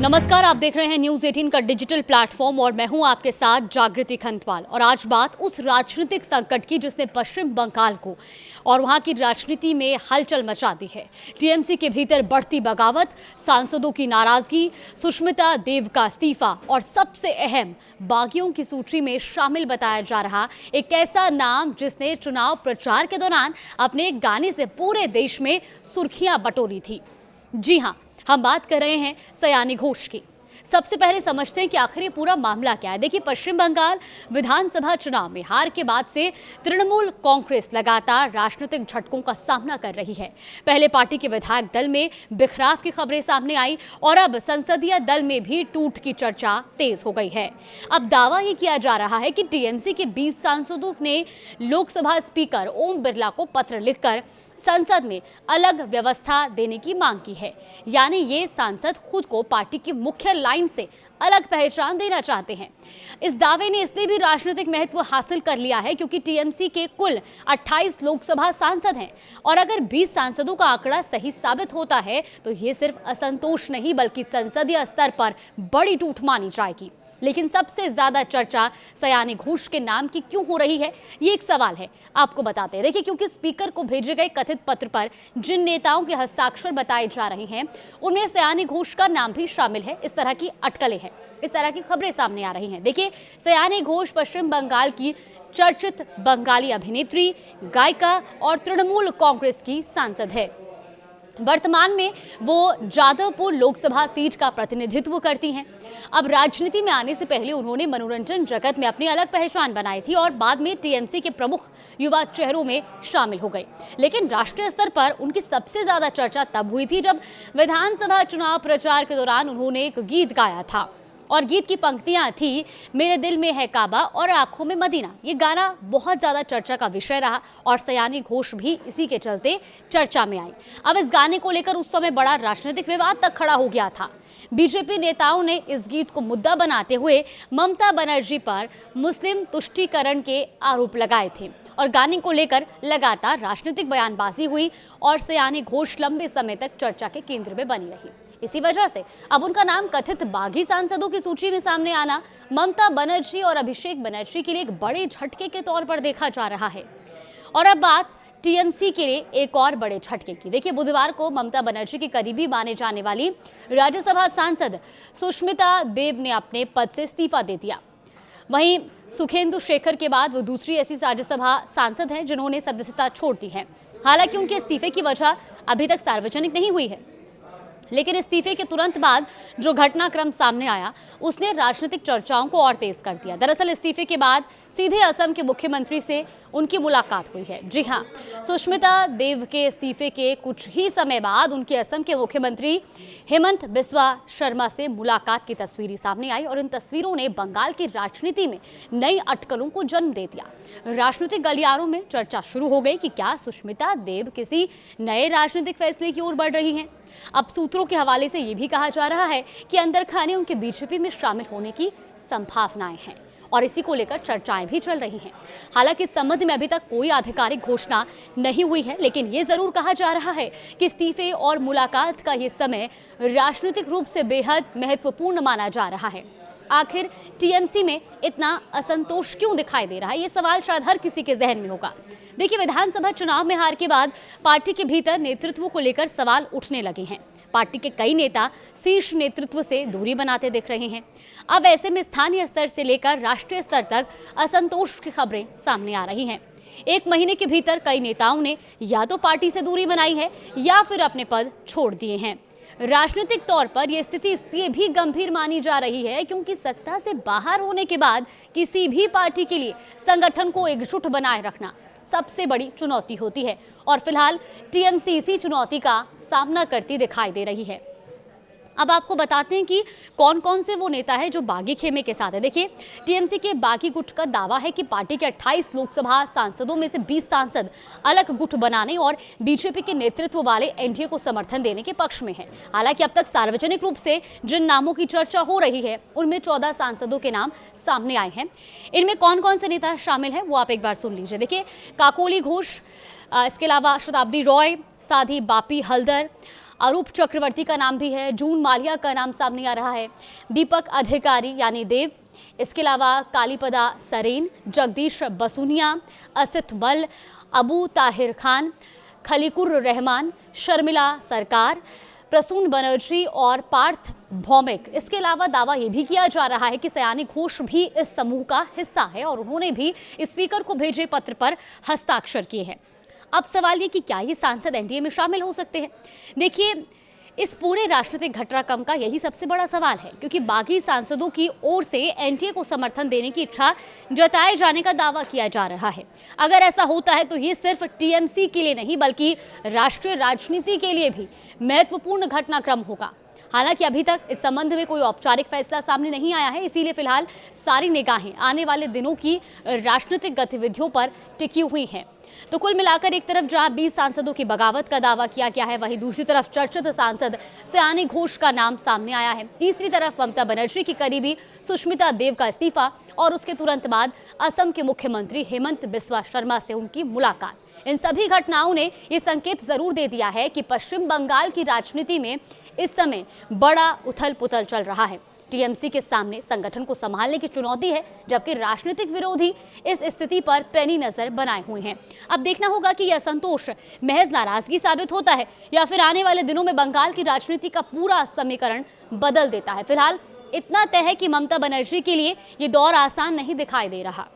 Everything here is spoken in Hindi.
नमस्कार, आप देख रहे हैं न्यूज 18 का डिजिटल प्लेटफॉर्म और मैं हूं आपके साथ जागृति खंतवाल। और आज बात उस राजनीतिक संकट की जिसने पश्चिम बंगाल को और वहां की राजनीति में हलचल मचा दी है। टीएमसी के भीतर बढ़ती बगावत, सांसदों की नाराजगी, सुष्मिता देव का इस्तीफा और सबसे अहम बागियों की सूची में शामिल बताया जा रहा एक ऐसा नाम जिसने चुनाव प्रचार के दौरान अपने एक गाने से पूरे देश में सुर्खियां बटोरी थी। जी हाँ, हम बात कर रहे हैं सयानी घोष की। सबसे पहले समझते हैं कि आखिर ये पूरा मामला क्या है। देखिए, पश्चिम बंगाल विधानसभा चुनाव में हार के बाद से तृणमूल कांग्रेस लगातार राजनीतिक झटकों का सामना कर रही है। पहले पार्टी के विधायक दल में बिखराव की खबरें सामने आई और अब संसदीय दल में भी टूट की चर्चा तेज हो गई है। अब दावा ये किया जा रहा है कि टीएमसी के 20 सांसदों ने लोकसभा स्पीकर ओम बिरला को पत्र लिखकर संसद में अलग व्यवस्था देने की मांग की है। यानी ये सांसद खुद को पार्टी की मुख्य लाइन से अलग पहचान देना चाहते हैं। इस दावे ने इसलिए भी राजनीतिक महत्व हासिल कर लिया है क्योंकि टीएमसी के कुल 28 लोकसभा सांसद हैं और अगर 20 सांसदों का आंकड़ा सही साबित होता है तो ये सिर्फ असंतोष नहीं बल्कि संसदीय स्तर पर बड़ी टूट मानी जाएगी। लेकिन सबसे ज्यादा चर्चा सयानी घोष के नाम की क्यों हो रही है, ये एक सवाल है। आपको बताते हैं, देखिए, क्योंकि स्पीकर को भेजे गए कथित पत्र पर जिन नेताओं के हस्ताक्षर बताए जा रहे हैं उनमें सयानी घोष का नाम भी शामिल है। इस तरह की अटकलें हैं, इस तरह की खबरें सामने आ रही हैं। देखिए, सयानी घोष पश्चिम बंगाल की चर्चित बंगाली अभिनेत्री, गायिका और तृणमूल कांग्रेस की सांसद है। वर्तमान में वो जादवपुर लोकसभा सीट का प्रतिनिधित्व करती हैं। अब राजनीति में आने से पहले उन्होंने मनोरंजन जगत में अपनी अलग पहचान बनाई थी और बाद में टीएमसी के प्रमुख युवा चेहरों में शामिल हो गई। लेकिन राष्ट्रीय स्तर पर उनकी सबसे ज्यादा चर्चा तब हुई थी जब विधानसभा चुनाव प्रचार के दौरान उन्होंने एक गीत गाया था और गीत की पंक्तियां थी, मेरे दिल में है काबा और आंखों में मदीना। ये गाना बहुत ज़्यादा चर्चा का विषय रहा और सयानी घोष भी इसी के चलते चर्चा में आई। अब इस गाने को लेकर उस समय बड़ा राजनीतिक विवाद तक खड़ा हो गया था। बीजेपी नेताओं ने इस गीत को मुद्दा बनाते हुए ममता बनर्जी पर मुस्लिम तुष्टीकरण के आरोप लगाए थे और गाने को लेकर लगातार राजनीतिक बयानबाजी हुई और सयानी घोष लंबे समय तक चर्चा के केंद्र में बनी रही। इसी वजह से अब उनका नाम कथित बागी सांसदों की सूची में सामने आना ममता बनर्जी और अभिषेक बनर्जी के लिए एक बड़े झटके के तौर पर देखा जा रहा है। और अब बात टीएमसी के लिए एक और बड़े झटके की। देखिए, बुधवार को ममता बनर्जी की करीबी माने जाने वाली राज्यसभा सांसद सुष्मिता देव ने अपने पद से इस्तीफा दे दिया। वहीं सुखेंदु शेखर के बाद वो दूसरी ऐसी राज्यसभा सांसद हैं जिन्होंने सदस्यता छोड़ दी है। हालांकि उनके इस्तीफे की वजह अभी तक सार्वजनिक नहीं हुई है, लेकिन इस्तीफे के तुरंत बाद जो घटनाक्रम सामने आया उसने राजनीतिक चर्चाओं को और तेज कर दिया। दरअसल इस्तीफे के बाद सीधे असम के मुख्यमंत्री से उनकी मुलाकात हुई है। जी हां, सुष्मिता देव के इस्तीफे के कुछ ही समय बाद उनके असम के मुख्यमंत्री हेमंत बिस्वा शर्मा से मुलाकात की तस्वीरें सामने आई और इन तस्वीरों ने बंगाल की राजनीति में नई अटकलों को जन्म दे दिया। राजनीतिक गलियारों में चर्चा शुरू हो गई कि क्या सुष्मिता देव किसी नए राजनीतिक फैसले की ओर बढ़ रही हैं। अब सूत्रों के हवाले से ये भी कहा जा रहा है कि अंदर खाने उनके बीजेपी में शामिल होने की संभावनाएं हैं और इसी को लेकर चर्चाएं भी चल रही हैं। हालांकि इस संबंध में अभी तक कोई आधिकारिक घोषणा नहीं हुई है, लेकिन ये जरूर कहा जा रहा है कि इस्तीफे और मुलाकात का ये समय राजनीतिक रूप से बेहद महत्वपूर्ण माना जा रहा है। आखिर टीएमसी में इतना असंतोष क्यों दिखाई दे रहा है, ये सवाल शायद हर किसी के जहन में होगा। देखिए, विधानसभा चुनाव में हार के बाद पार्टी के भीतर नेतृत्व को लेकर सवाल उठने लगे हैं। पार्टी के कई नेता शीर्ष नेतृत्व से दूरी बनाते दिख रहे हैं। अब ऐसे में स्थानीय स्तर से लेकर राष्ट्रीय स्तर तक असंतोष की खबरें सामने आ रही हैं। एक महीने के भीतर कई नेताओं ने या तो पार्टी से दूरी बनाई है या फिर अपने पद छोड़ दिए हैं। राजनीतिक तौर पर यह स्थिति इसलिए भी गंभीर मानी जा रही है क्योंकि सत्ता से बाहर होने के बाद किसी भी पार्टी के लिए संगठन को एकजुट बनाए रखना सबसे बड़ी चुनौती होती है और फिलहाल टीएमसी इसी चुनौती का सामना करती दिखाई दे रही है। अब आपको बताते हैं कि कौन कौन से वो नेता है जो बागी खेमे के साथ है। देखिए, टीएमसी के बागी गुट का दावा है कि पार्टी के 28 लोकसभा सांसदों में से 20 सांसद अलग गुट बनाने और बीजेपी के नेतृत्व वाले एनडीए को समर्थन देने के पक्ष में है। हालांकि अब तक सार्वजनिक रूप से जिन नामों की चर्चा हो रही है उनमें 14 सांसदों के नाम सामने आए हैं। इनमें कौन कौन से नेता शामिल हैं वो आप एक बार सुन लीजिए। देखिए, काकोली घोष, इसके अलावा शताब्दी रॉय, साधी बापी हल्दर, अरूप चक्रवर्ती का नाम भी है, जून मालिया का नाम सामने आ रहा है, दीपक अधिकारी यानी देव, इसके अलावा कालीपदा सरेन, जगदीश बसुनिया, असित मल, अबू ताहिर खान, खलीकुर रहमान, शर्मिला सरकार, प्रसून बनर्जी और पार्थ भौमिक। इसके अलावा दावा यह भी किया जा रहा है कि सयानी घोष भी इस समूह का हिस्सा है और उन्होंने भी स्पीकर को भेजे पत्र पर हस्ताक्षर किए हैं। अब सवाल ये कि क्या ये सांसद एनडीए में शामिल हो सकते हैं? देखिए, इस पूरे राजनीतिक घटनाक्रम का यही सबसे बड़ा सवाल है, क्योंकि बागी सांसदों की ओर से एनडीए को समर्थन देने की इच्छा जताए जाने का दावा किया जा रहा है। अगर ऐसा होता है तो ये सिर्फ टीएमसी के लिए नहीं बल्कि राष्ट्रीय राजनीति के लिए भी महत्वपूर्ण घटनाक्रम होगा। हालांकि अभी तक इस संबंध में कोई औपचारिक फैसला सामने नहीं आया है, इसीलिए फिलहाल सारी निगाहें आने वाले दिनों की राजनीतिक गतिविधियों पर टिकी हुई हैं। तो कुल मिलाकर एक तरफ जहां 20 सांसदों की बगावत का दावा किया गया है, वहीं दूसरी तरफ चर्चित सांसद सयानी घोष का नाम सामने आया है। तीसरी तरफ ममता बनर्जी की करीबी सुष्मिता देव का इस्तीफा और उसके तुरंत बाद असम के मुख्यमंत्री हेमंत बिस्वा शर्मा से उनकी मुलाकात। इन सभी घटनाओं ने ये संकेत जरूर दे दिया है कि पश्चिम बंगाल की राजनीति में इस समय बड़ा उथल पुथल चल रहा है। टीएमसी के सामने संगठन को संभालने की चुनौती है, जबकि राजनीतिक विरोधी इस स्थिति पर पैनी नजर बनाए हुए हैं। अब देखना होगा कि यह असंतोष महज नाराजगी साबित होता है या फिर आने वाले दिनों में बंगाल की राजनीति का पूरा समीकरण बदल देता है। फिलहाल इतना तय है कि ममता बनर्जी के लिए ये दौर आसान नहीं दिखाई दे रहा।